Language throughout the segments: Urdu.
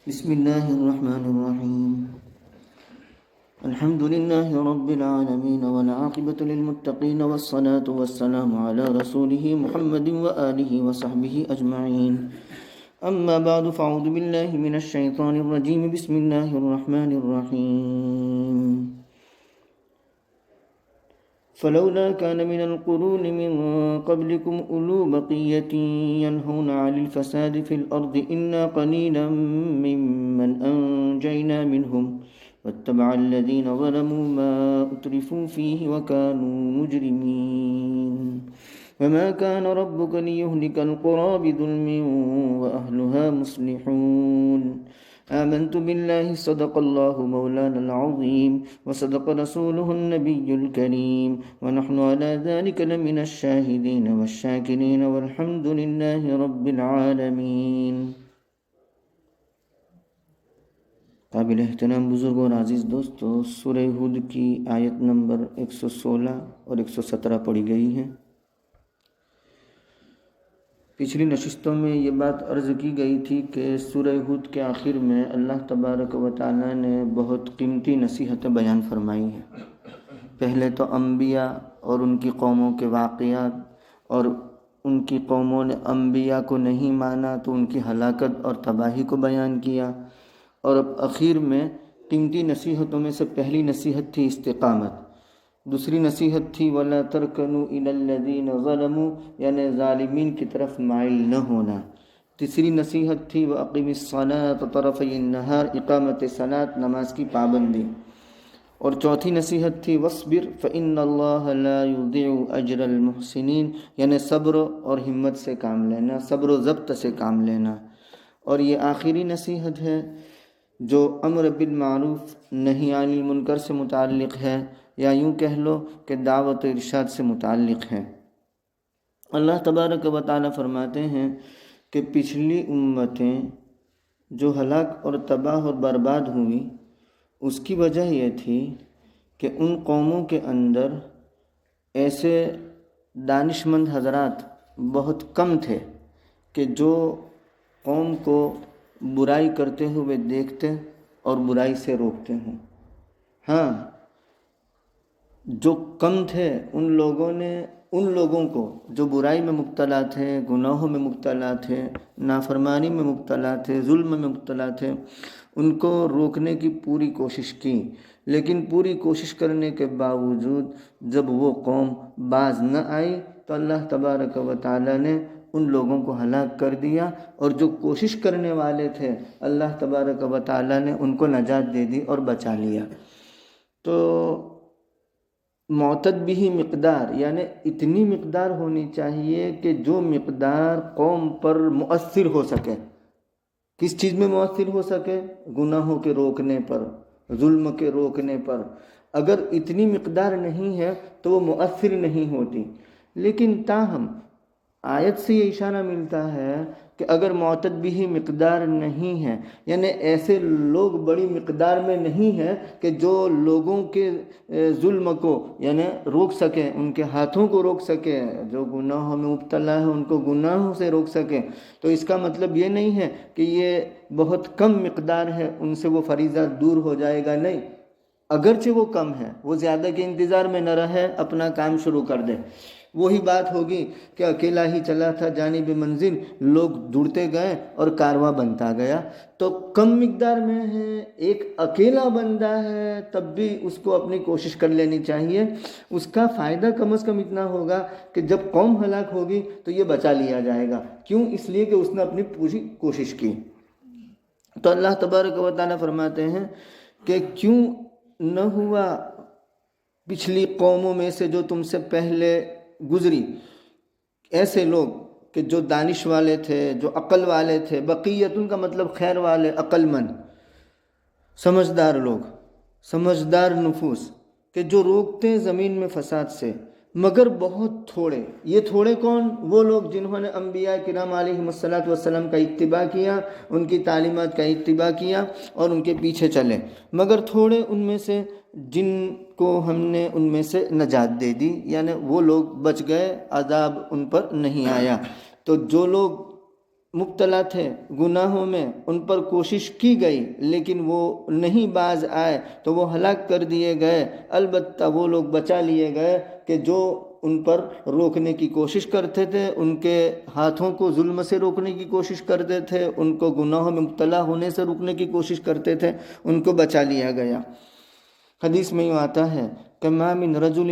بسم الله الرحمن الرحيم. الحمد لله رب العالمين والعاقبة للمتقين والصلاة والسلام على رسوله محمد وآله وصحبه أجمعين. أما بعد فأعوذ بالله من الشيطان الرجيم. بسم الله الرحمن الرحيم. فلولا كان من القرون من قبلكم أولو بقية ينهون عن الفساد في الأرض إلا قليلا ممن أنجينا منهم واتبع الذين ظلموا ما أترفوا فيه وكانوا مجرمين. وما كان ربك ليهلك القرى بظلم وأهلها مصلحون. آمنت بالله صدق الله مولانا العظيم وصدق رسوله النبي الكريم ونحن على ذلك لمن الشاهدين والشاكرين والحمد لله رب العالمين. قابل احترام بزرگ اور عزیز دوستو، سورہ ہود کی آیت نمبر 116 اور 117 پڑھی گئی ہے۔ پچھلی نشستوں میں یہ بات عرض کی گئی تھی کہ سورہ ہود کے آخر میں اللہ تبارک و تعالیٰ نے بہت قیمتی نصیحتیں بیان فرمائی ہیں۔ پہلے تو انبیاء اور ان کی قوموں کے واقعات، اور ان کی قوموں نے انبیاء کو نہیں مانا تو ان کی ہلاکت اور تباہی کو بیان کیا، اور اب اخیر میں قیمتی نصیحتوں میں سے پہلی نصیحت تھی استقامت، دوسری نصیحت تھی وَلَا تَرْكَنُوا إِلَى الَّذِينَ ظَلَمُوا، یعنی ظالمین کی طرف مائل نہ ہونا، تیسری نصیحت تھی وَأَقِمِ الصَّلَاةَ طَرَفَيِ النَّهَارِ، اقامت صلاۃ، نماز کی پابندی، اور چوتھی نصیحت تھی وَاصْبِرْ فَإِنَّ اللَّهَ لَا يُضِيعُ أَجْرَ الْمُحْسِنِينَ، یعنی صبر اور ہمت سے کام لینا، صبر و ضبط سے کام لینا۔ اور یہ آخری نصیحت ہے جو امر بالمعروف نہی عن المنکر سے متعلق ہے، یا یوں کہہ لو کہ دعوت و ارشاد سے متعلق ہے۔ اللہ تبارک و تعالیٰ فرماتے ہیں کہ پچھلی امتیں جو ہلاک اور تباہ اور برباد ہوئیں، اس کی وجہ یہ تھی کہ ان قوموں کے اندر ایسے دانش مند حضرات بہت کم تھے کہ جو قوم کو برائی کرتے ہوئے دیکھتے اور برائی سے روکتے ہوں۔ ہاں، جو کم تھے ان لوگوں کو جو برائی میں مبتلا تھے، گناہوں میں مبتلا تھے، نافرمانی میں مبتلا تھے، ظلم میں مبتلا تھے، ان کو روکنے کی پوری کوشش کی، لیکن پوری کوشش کرنے کے باوجود جب وہ قوم باز نہ آئی تو اللہ تبارک و تعالیٰ نے ان لوگوں کو ہلاک کر دیا، اور جو کوشش کرنے والے تھے اللہ تبارک و تعالیٰ نے ان کو نجات دے دی اور بچا لیا۔ تو معتد بھی مقدار، یعنی اتنی مقدار ہونی چاہیے کہ جو مقدار قوم پر مؤثر ہو سکے۔ کس چیز میں مؤثر ہو سکے؟ گناہوں کے روکنے پر، ظلم کے روکنے پر۔ اگر اتنی مقدار نہیں ہے تو وہ مؤثر نہیں ہوتی۔ لیکن تاہم آیت سے یہ اشارہ ملتا ہے کہ اگر معتد بھی مقدار نہیں ہے، یعنی ایسے لوگ بڑی مقدار میں نہیں ہیں کہ جو لوگوں کے ظلم کو یعنی روک سکیں، ان کے ہاتھوں کو روک سکیں، جو گناہوں میں مبتلا ہے ان کو گناہوں سے روک سکیں، تو اس کا مطلب یہ نہیں ہے کہ یہ بہت کم مقدار ہے، ان سے وہ فریضہ دور ہو جائے گا، نہیں، اگرچہ وہ کم ہے، وہ زیادہ کے انتظار میں نہ رہے، اپنا کام شروع کر دے۔ وہی بات ہوگی کہ اکیلا ہی چلا تھا جانب منزل، لوگ جڑتے گئے اور کارواں بنتا گیا۔ تو کم مقدار میں ہے، ایک اکیلا بندہ ہے، تب بھی اس کو اپنی کوشش کر لینی چاہیے۔ اس کا فائدہ کم از کم اتنا ہوگا کہ جب قوم ہلاک ہوگی تو یہ بچا لیا جائے گا۔ کیوں؟ اس لیے کہ اس نے اپنی پوری کوشش کی۔ تو اللہ تبارک و تعالیٰ فرماتے ہیں کہ کیوں نہ ہوا پچھلی قوموں میں سے جو تم سے پہلے گزری، ایسے لوگ کہ جو دانش والے تھے، جو عقل والے تھے، بقیتن کا مطلب خیر والے، عقل مند، سمجھدار لوگ، سمجھدار نفوس، کہ جو روکتے زمین میں فساد سے، مگر بہت تھوڑے۔ یہ تھوڑے کون؟ وہ لوگ جنہوں نے انبیاء کرام علیہم السلام کا اتباع کیا، ان کی تعلیمات کا اتباع کیا اور ان کے پیچھے چلے، مگر تھوڑے ان میں سے جن کو ہم نے ان میں سے نجات دے دی، یعنی وہ لوگ بچ گئے، عذاب ان پر نہیں آیا۔ تو جو لوگ مبتلا تھے گناہوں میں، ان پر کوشش کی گئی لیکن وہ نہیں باز آئے تو وہ ہلاک کر دیے گئے۔ البتہ وہ لوگ بچا لیے گئے کہ جو ان پر روکنے کی کوشش کرتے تھے، ان کے ہاتھوں کو ظلم سے روکنے کی کوشش کرتے تھے، ان کو گناہوں میں مبتلا ہونے سے روکنے کی کوشش کرتے تھے، ان کو بچا لیا گیا۔ حدیث میں یوں آتا ہے کہ ما من رجل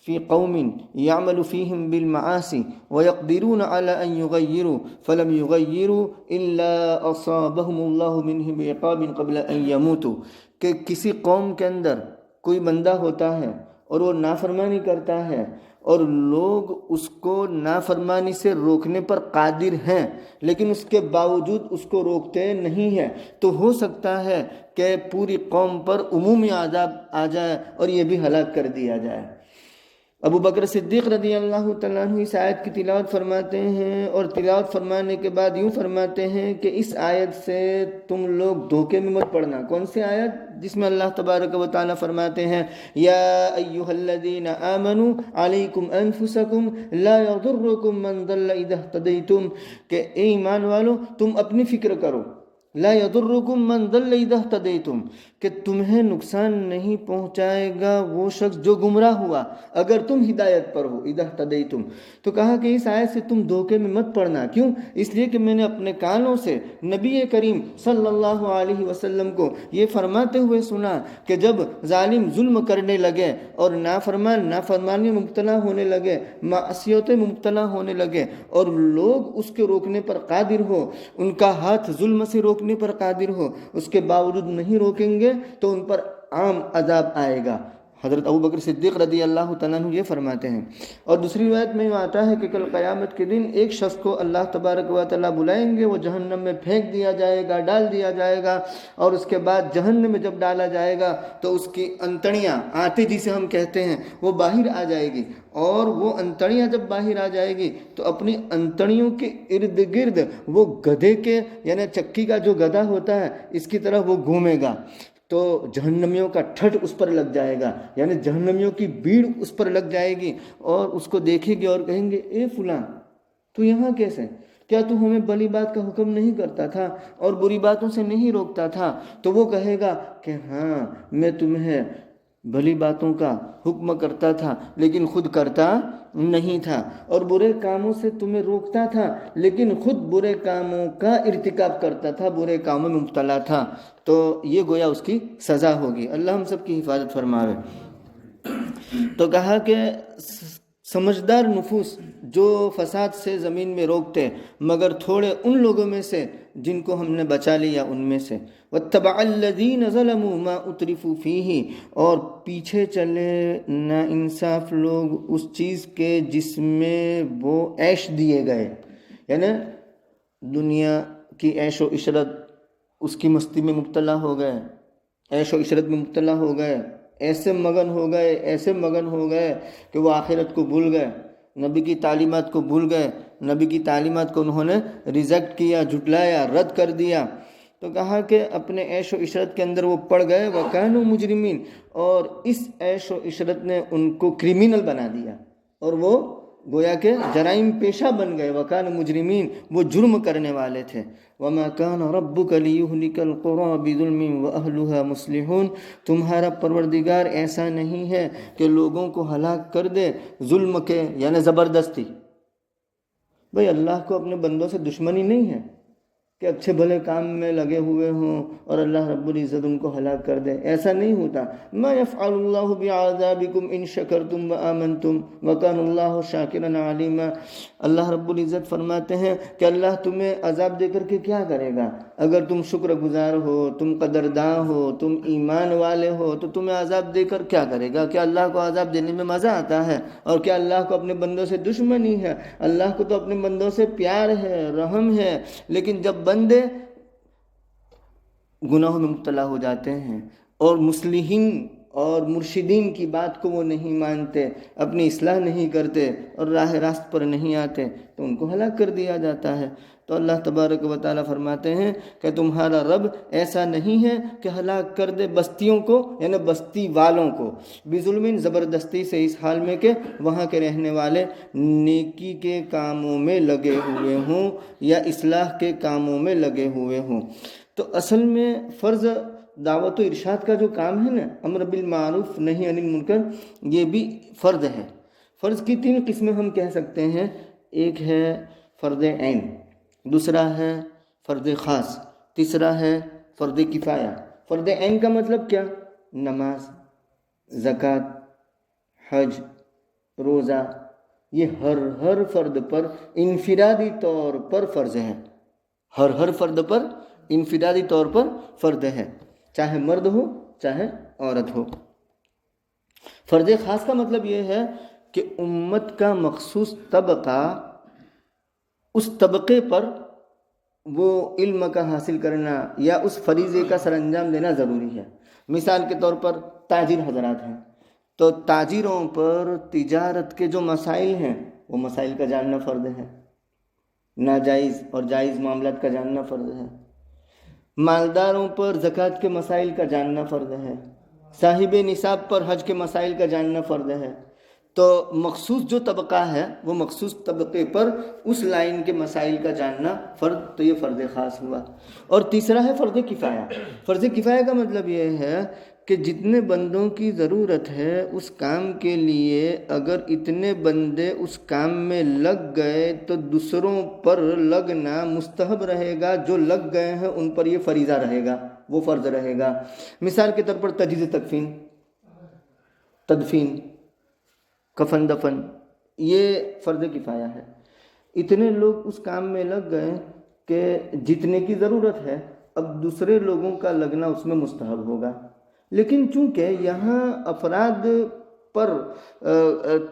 فی قوم یعمل فیہم بالمعاصی ویقدرون علی ان یغیروا فلم یغیروا الا اصابہم اللہ منہ بعقاب قبل ان یموتوا، کہ کسی قوم کے اندر کوئی بندہ ہوتا ہے اور وہ نافرمانی کرتا ہے اور لوگ اس کو نافرمانی سے روکنے پر قادر ہیں لیکن اس کے باوجود اس کو روکتے نہیں ہیں، تو ہو سکتا ہے کہ پوری قوم پر عمومی عذاب آ جائے اور یہ بھی ہلاک کر دیا جائے۔ ابو بکر صدیق رضی اللہ تعالیٰ عنہ اس آیت کی تلاوت فرماتے ہیں، اور تلاوت فرمانے کے بعد یوں فرماتے ہیں کہ اس آیت سے تم لوگ دھوکے میں مت پڑنا۔ کون سی آیت؟ جس میں اللہ تبارک و تعالیٰ فرماتے ہیں یا ایہا الذین آمنوا علیکم انفسکم لا یضرکم من ضل اذا اہتدیتم، کہ اے ایمان والو تم اپنی فکر کرو، لا یضرکم من ضل اذا اہتدیتم، کہ تمہیں نقصان نہیں پہنچائے گا وہ شخص جو گمراہ ہوا اگر تم ہدایت پر ہو، اذا اہتدیتم۔ تو کہا کہ اس آیت سے تم دھوکے میں مت پڑنا۔ کیوں؟ اس لیے کہ میں نے اپنے کانوں سے نبی کریم صلی اللہ علیہ وسلم کو یہ فرماتے ہوئے سنا کہ جب ظالم ظلم کرنے لگے اور نافرمانی میں مبتلا ہونے لگے، معصیتوں میں مبتلا ہونے لگے اور لوگ اس کے روکنے پر قادر ہو، ان کا ہاتھ ظلم سے روکنے پر قادر ہو، اس کے باوجود نہیں روکیں گے تو ان پر عام عذاب آئے گا۔ حضرت ابو بکر صدیق رضی اللہ تعالیٰ عنہ یہ فرماتے ہیں۔ اور دوسری روایت میں آتا ہے کہ کل قیامت کے دن ایک شخص کو اللہ تبارک و تعالیٰ بلائیں گے، وہ جہنم میں پھینک دیا جائے گا، ڈال دیا جائے گا، اور اس کے بعد جہنم میں جب ڈالا جائے گا تو اس کی انتڑیاں، آتے جسے ہم کہتے ہیں، وہ باہر آ جائے گی، اور وہ انتڑیاں جب باہر آ جائے گی تو اپنی انتڑیوں کے ارد گرد وہ گدھے کے یعنی چکی کا جو گدھا ہوتا ہے اس کی طرح وہ گھومے گا، تو جہنمیوں کا ٹھٹ اس پر لگ جائے گا، یعنی جہنمیوں کی بھیڑ اس پر لگ جائے گی اور اس کو دیکھے گی اور کہیں گے اے فلاں تو یہاں کیسے؟ کیا تو ہمیں بھلی بات کا حکم نہیں کرتا تھا اور بری باتوں سے نہیں روکتا تھا؟ تو وہ کہے گا کہ ہاں میں تمہیں بھلی باتوں کا حکم کرتا تھا لیکن خود کرتا نہیں تھا، اور برے کاموں سے تمہیں روکتا تھا لیکن خود برے کاموں کا ارتکاب کرتا تھا، برے کاموں میں مبتلا تھا، تو یہ گویا اس کی سزا ہوگی۔ اللہ ہم سب کی حفاظت فرماوے۔ تو کہا کہ سمجھدار نفوس جو فساد سے زمین میں روکتے مگر تھوڑے ان لوگوں میں سے جن کو ہم نے بچا لیا ان میں سے، وَاتَّبَعَ الَّذِينَ ظَلَمُوا مَا أُتْرِفُوا فِيهِ، اور پیچھے چلے ناانصاف لوگ اس چیز کے جس میں وہ عیش دیے گئے، یعنی دنیا کی عیش و عشرت، اس کی مستی میں مبتلا ہو گئے، عیش و عشرت میں مبتلا ہو گئے، ایسے مگن ہو گئے کہ وہ آخرت کو بھول گئے، نبی کی تعلیمات کو بھول گئے، نبی کی تعلیمات کو انہوں نے ریجیکٹ کیا، جھٹلایا، رد کر دیا۔ تو کہا کہ اپنے عیش و عشرت کے اندر وہ پڑ گئے، وَكَانُوا مُجْرِمِينَ، اور اس عیش و عشرت نے ان کو کریمنل بنا دیا اور وہ گویا کہ جرائم پیشہ بن گئے، وَكَانُوا مُجْرِمِينَ، وہ جرم کرنے والے تھے۔ وَمَا كَانَ رَبُّكَ لِيُهْلِكَ الْقُرَىٰ بِظُلْمٍ وَأَهْلُهَا مُصْلِحُونَ، تمہارا پروردگار ایسا نہیں ہے کہ لوگوں کو ہلاک کر دے ظلم کے یعنی زبردستی۔ بھئی اللہ کو اپنے بندوں سے دشمنی نہیں ہے کہ اچھے بھلے کام میں لگے ہوئے ہوں اور اللہ رب العزت ان کو ہلاک کر دے، ایسا نہیں ہوتا۔ ما يفعل اللہ بعذابکم ان شکرتم وآمنتم وکان اللہ شاکرا علیما، اللہ رب العزت فرماتے ہیں کہ اللہ تمہیں عذاب دے کر کے کیا کرے گا؟ اگر تم شکر گزار ہو، تم قدرداں ہو، تم ایمان والے ہو تو تمہیں عذاب دے کر کیا کرے گا؟ کیا اللہ کو عذاب دینے میں مزہ آتا ہے؟ اور کیا اللہ کو اپنے بندوں سے دشمنی ہے؟ اللہ کو تو اپنے بندوں سے پیار ہے، رحم ہے، لیکن جب بندے گناہوں میں مبتلا ہو جاتے ہیں اور مصلحین اور مرشدین کی بات کو وہ نہیں مانتے، اپنی اصلاح نہیں کرتے اور راہ راست پر نہیں آتے تو ان کو ہلاک کر دیا جاتا ہے۔ تو اللہ تبارک و تعالیٰ فرماتے ہیں کہ تمہارا رب ایسا نہیں ہے کہ ہلاک کر دے بستیوں کو، یعنی بستی والوں کو، بظلم، زبردستی سے، اس حال میں کہ وہاں کے رہنے والے نیکی کے کاموں میں لگے ہوئے ہوں یا اصلاح کے کاموں میں لگے ہوئے ہوں۔ تو اصل میں فرض دعوت و ارشاد کا جو کام ہے نا، امر بالمعروف نہی عن المنکر، یہ بھی فرض ہے۔ فرض کی 3 قسمیں ہم کہہ سکتے ہیں، ایک ہے فرض عین، دوسرا ہے فرض خاص، تیسرا ہے فرض کفایہ۔ فرض عین کا مطلب کیا؟ نماز، زکوٰۃ، حج، روزہ، یہ ہر فرد پر انفرادی طور پر فرض ہے، ہر فرد پر انفرادی طور پر فرض ہے، چاہے مرد ہو چاہے عورت ہو۔ فرض خاص کا مطلب یہ ہے کہ امت کا مخصوص طبقہ، اس طبقے پر وہ علم کا حاصل کرنا یا اس فریضے کا سر انجام دینا ضروری ہے۔ مثال کے طور پر تاجر حضرات ہیں، تو تاجروں پر تجارت کے جو مسائل ہیں وہ مسائل کا جاننا فرض ہے، ناجائز اور جائز معاملات کا جاننا فرض ہے۔ مالداروں پر زکوٰۃ کے مسائل کا جاننا فرض ہے، صاحب نصاب پر حج کے مسائل کا جاننا فرض ہے۔ تو مخصوص جو طبقہ ہے وہ مخصوص طبقے پر اس لائن کے مسائل کا جاننا فرض، تو یہ فرض خاص ہوا۔ اور تیسرا ہے فرض کفایہ۔ فرض کفایہ کا مطلب یہ ہے کہ جتنے بندوں کی ضرورت ہے اس کام کے لیے اگر اتنے بندے اس کام میں لگ گئے تو دوسروں پر لگنا مستحب رہے گا، جو لگ گئے ہیں ان پر یہ فریضہ رہے گا، وہ فرض رہے گا۔ مثال کے طور پر تجہیز تدفین، کفن دفن، یہ فرض کفایہ ہے۔ اتنے لوگ اس کام میں لگ گئے کہ جتنے کی ضرورت ہے اب دوسرے لوگوں کا لگنا اس میں مستحب ہوگا، لیکن چونکہ یہاں افراد پر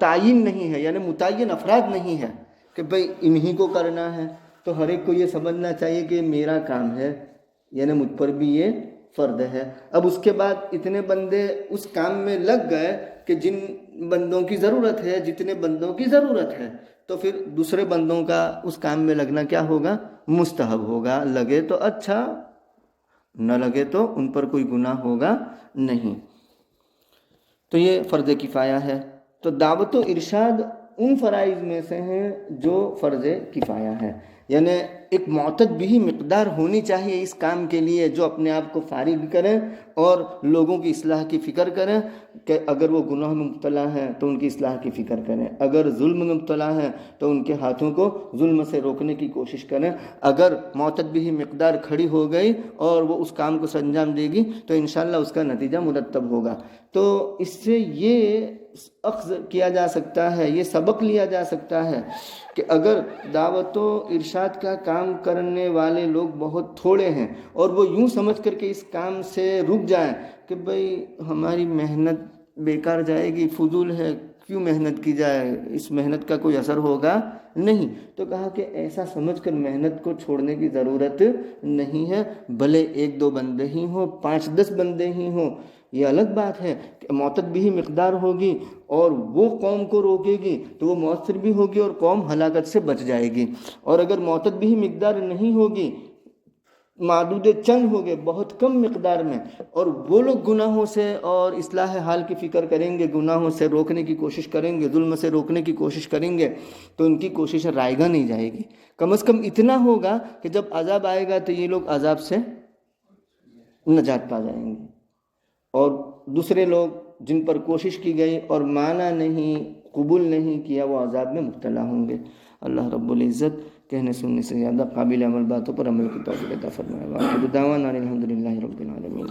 تعین نہیں ہے، یعنی متعین افراد نہیں ہے کہ بھئی انہی کو کرنا ہے، تو ہر ایک کو یہ سمجھنا چاہیے کہ میرا کام ہے، یعنی مجھ پر بھی یہ فرض ہے۔ اب اس کے بعد اتنے بندے اس کام میں لگ گئے کہ جن بندوں کی ضرورت ہے، جتنے بندوں کی ضرورت ہے، تو پھر دوسرے بندوں کا اس کام میں لگنا کیا ہوگا؟ مستحب ہوگا۔ لگے تو اچھا، نہ لگے تو ان پر کوئی گناہ ہوگا نہیں۔ تو یہ فرض کفایہ ہے۔ تو دعوت و ارشاد ان فرائض میں سے ہیں جو فرض کفایہ ہے، یعنی ایک معتد بھی مقدار ہونی چاہیے اس کام کے لیے جو اپنے آپ کو فارغ کریں اور لوگوں کی اصلاح کی فکر کریں، کہ اگر وہ گناہ میں مبتلا ہیں تو ان کی اصلاح کی فکر کریں، اگر ظلم میں مبتلا ہیں تو ان کے ہاتھوں کو ظلم سے روکنے کی کوشش کریں۔ اگر معتد بھی مقدار کھڑی ہو گئی اور وہ اس کام کو سر انجام دے گی تو انشاءاللہ اس کا نتیجہ مرتب ہوگا۔ تو اس سے یہ اخذ کیا جا سکتا ہے، یہ سبق لیا جا سکتا ہے کہ اگر دعوت و ارشاد کا کام کرنے والے لوگ بہت تھوڑے ہیں اور وہ یوں سمجھ کر کے اس کام سے رک جائیں کہ بھئی ہماری محنت بیکار جائے گی، فضول ہے، کیوں محنت کی جائے، اس محنت کا کوئی اثر ہوگا نہیں، تو کہا کہ ایسا سمجھ کر محنت کو چھوڑنے کی ضرورت نہیں ہے۔ بھلے 1-2 بندے ہی ہوں، 5-10 بندے ہی ہوں، یہ الگ بات ہے کہ معتد بھی مقدار ہوگی اور وہ قوم کو روکے گی تو وہ مؤثر بھی ہوگی اور قوم ہلاکت سے بچ جائے گی۔ اور اگر معتد بھی مقدار نہیں ہوگی، معدود چند ہوگے، بہت کم مقدار میں، اور وہ لوگ گناہوں سے اور اصلاح حال کی فکر کریں گے، گناہوں سے روکنے کی کوشش کریں گے، ظلم سے روکنے کی کوشش کریں گے، تو ان کی کوشش رائگاں نہیں جائے گی۔ کم از کم اتنا ہوگا کہ جب عذاب آئے گا تو یہ لوگ عذاب سے نجات پا جائیں گے، اور دوسرے لوگ جن پر کوشش کی گئی اور مانا نہیں، قبول نہیں کیا، وہ عذاب میں مبتلا ہوں گے۔ اللہ رب العزت کہنے سننے سے زیادہ قابل عمل باتوں پر عمل کی توفیق عطا فرمائے۔ وآخر دعوانا الحمدللہ رب العالمین۔